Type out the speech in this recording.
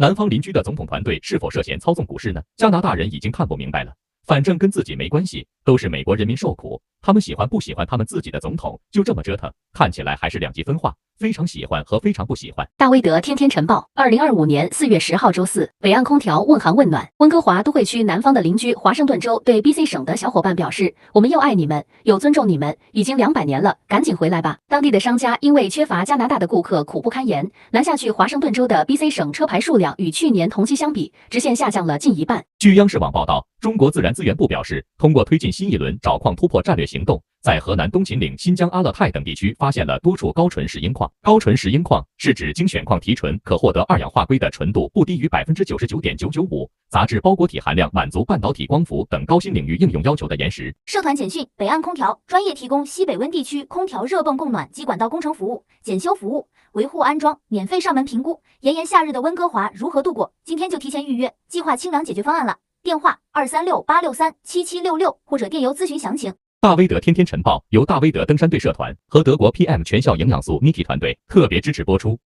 南方邻居的总统团队是否涉嫌操纵股市呢？加拿大人已经看不明白了，反正跟自己没关系，都是美国人民受苦，他们喜欢不喜欢他们自己的总统，就这么折腾，看起来还是两极分化，非常喜欢和非常不喜欢。大威德天天晨报，2025年4月10号周四，北岸空调问寒问暖。温哥华都会区南方的邻居华盛顿州对 BC 省的小伙伴表示，我们又爱你们，又尊重你们，已经200年了，赶紧回来吧。当地的商家因为缺乏加拿大的顾客，苦不堪言，南下去华盛顿州的 BC 省车牌数量与去年同期相比，直线下降了近1半。据央视网报道，中国自然资源部表示，通过推进新一轮找矿突破战略行动，在河南东秦岭、新疆阿勒泰等地区发现了多处高纯石英矿。高纯石英矿是指经选矿提纯可获得二氧化硅的纯度不低于99.995%，杂质包裹体含量满足半导体光伏等高新领域应用要求的岩石。社团简讯：北岸空调专业提供西北温地区空调热泵供暖及管道工程服务、检修服务、维护安装，免费上门评估。炎炎夏日的温哥华如何度过？今天就提前预约，计划清凉解决方案了。电话236-863-7766或者电邮咨询详情。大威德天天晨报由大威德登山队社团和德国 PM 全效营养素 Niki 团队特别支持播出。